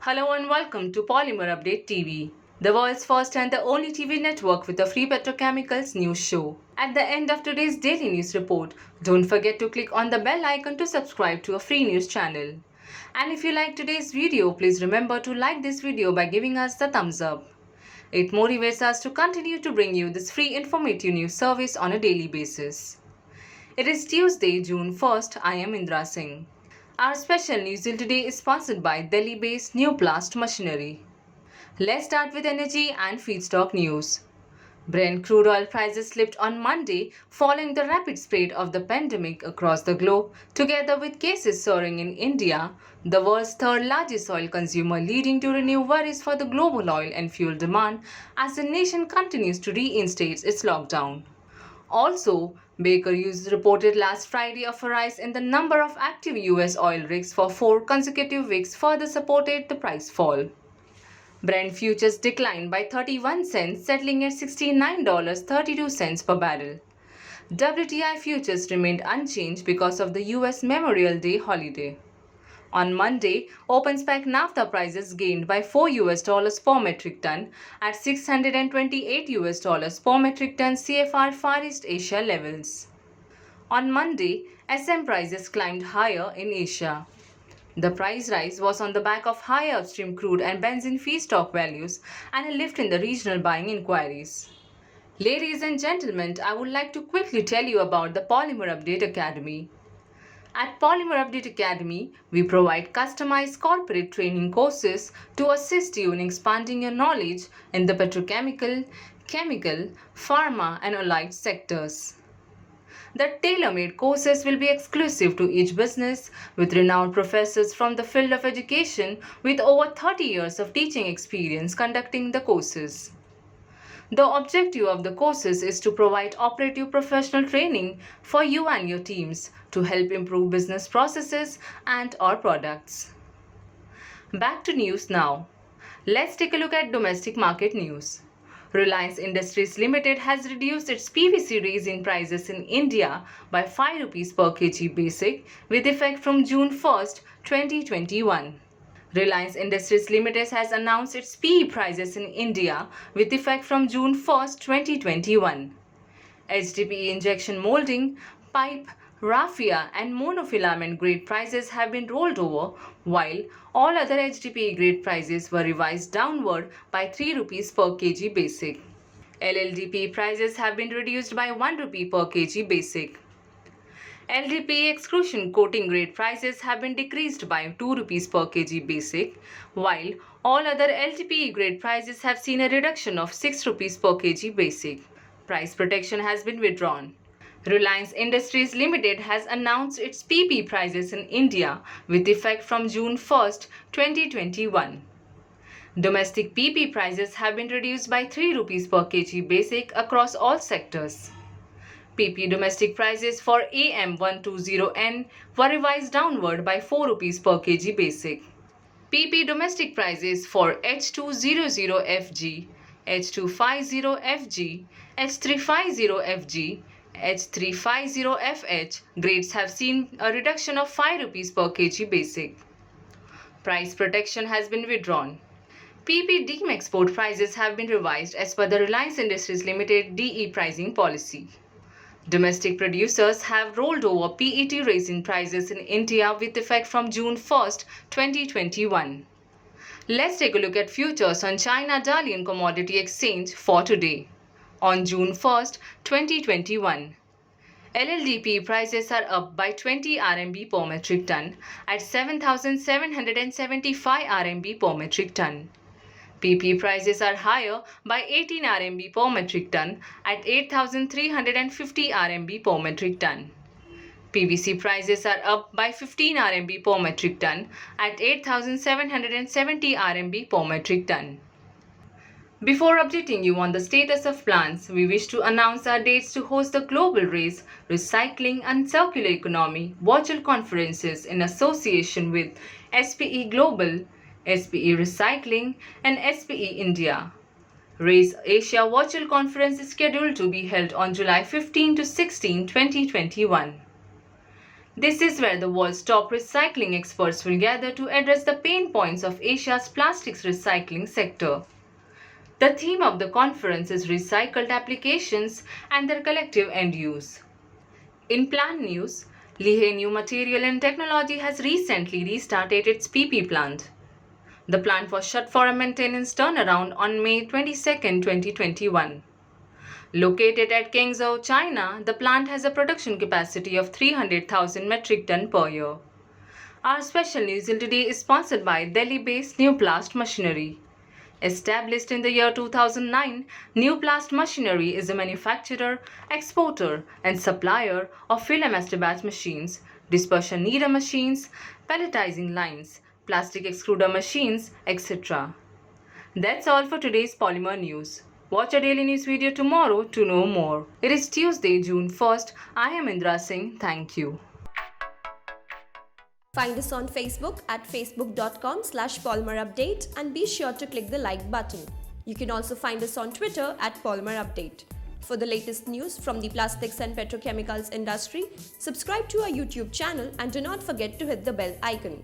Hello and welcome to Polymer Update TV, the world's first and the only TV network with a free petrochemicals news show. At the end of today's daily news report, don't forget to click on the bell icon to subscribe to a free news channel. And if you like today's video, please remember to like this video by giving us the thumbs up. It motivates us to continue to bring you this free informative news service on a daily basis. It is Tuesday, June 1st. I am Indra Singh. Our special news today is sponsored by Delhi-based Neoplast Machinery. Let's start with energy and feedstock news. Brent crude oil prices slipped on Monday following the rapid spread of the pandemic across the globe, together with cases soaring in India, the world's third largest oil consumer, leading to renewed worries for the global oil and fuel demand as the nation continues to reinstate its lockdown. Also, Baker Hughes reported last Friday of a rise in the number of active U.S. oil rigs for 4 consecutive weeks, further supported the price fall. Brent futures declined by 31 cents, settling at $69.32 per barrel. WTI futures remained unchanged because of the U.S. Memorial Day holiday. On Monday, open spec naphtha prices gained by $4 per metric ton at $628 per metric ton CFR Far East Asia levels. On Monday, SM prices climbed higher in Asia. The price rise was on the back of higher upstream crude and benzene feedstock values and a lift in the regional buying inquiries. Ladies and gentlemen, I would like to quickly tell you about the Polymer Update Academy. At Polymer Update Academy, we provide customized corporate training courses to assist you in expanding your knowledge in the petrochemical, chemical, pharma and allied sectors. The tailor-made courses will be exclusive to each business with renowned professors from the field of education with over 30 years of teaching experience conducting the courses. The objective of the courses is to provide operative professional training for you and your teams to help improve business processes and or products. Back to news now. Let's take a look at domestic market news. Reliance Industries Limited has reduced its PVC resin prices in India by 5 rupees per kg basic with effect from June 1st, 2021. Reliance Industries Limited has announced its PE prices in India with effect from June 1st, 2021. HDPE injection molding, pipe, raffia and monofilament grade prices have been rolled over, while all other HDPE grade prices were revised downward by 3 rupees per kg basic. LLDPE prices have been reduced by 1 rupee per kg basic. LDPE extrusion coating grade prices have been decreased by 2 rupees per kg basic, while all other LDPE grade prices have seen a reduction of 6 rupees per kg basic. Price protection has been withdrawn. Reliance Industries Limited has announced its PP prices in India with effect from June 1st, 2021. Domestic PP prices have been reduced by 3 rupees per kg basic across all sectors. PP domestic prices for AM120N were revised downward by 4 rupees per kg basic. PP domestic prices for H200FG, H250FG, H350FG, H350FH grades have seen a reduction of 5 rupees per kg basic. Price protection has been withdrawn. PP deem export prices have been revised as per the Reliance Industries Limited DE pricing policy. Domestic producers have rolled over PET resin prices in India with effect from June 1st, 2021. Let's take a look at futures on China Dalian Commodity Exchange for today. On June 1st, 2021, LLDPE prices are up by 20 RMB per metric ton at 7,775 RMB per metric ton. PP prices are higher by 18 RMB per metric ton at 8,350 RMB per metric ton. PVC prices are up by 15 RMB per metric ton at 8,770 RMB per metric ton. Before updating you on the status of plans, we wish to announce our dates to host the Global Race, Recycling and Circular Economy virtual conferences in association with SPE Global, SPE Recycling and SPE India. Race Asia Virtual Conference is scheduled to be held on July 15 to 16, 2021. This is where the world's top recycling experts will gather to address the pain points of Asia's plastics recycling sector. The theme of the conference is recycled applications and their collective end use. In plant news, Lihai New Material and Technology has recently restarted its PP plant. The plant was shut for a maintenance turnaround on May 22, 2021. Located at Guangzhou, China, the plant has a production capacity of 300,000 metric ton per year. Our special news today is sponsored by Delhi-based Newplast Machinery. Established in the year 2009, Newplast Machinery is a manufacturer, exporter, and supplier of film masterbatch machines, dispersion kneader machines, pelletizing lines, plastic extruder machines, etc. That's all for today's Polymer News. Watch our daily news video tomorrow to know more. It is Tuesday, June 1st. I am Indra Singh. Thank you. Find us on Facebook at facebook.com/polymerupdate and be sure to click the like button. You can also find us on Twitter at polymerupdate. For the latest news from the plastics and petrochemicals industry, subscribe to our YouTube channel and do not forget to hit the bell icon.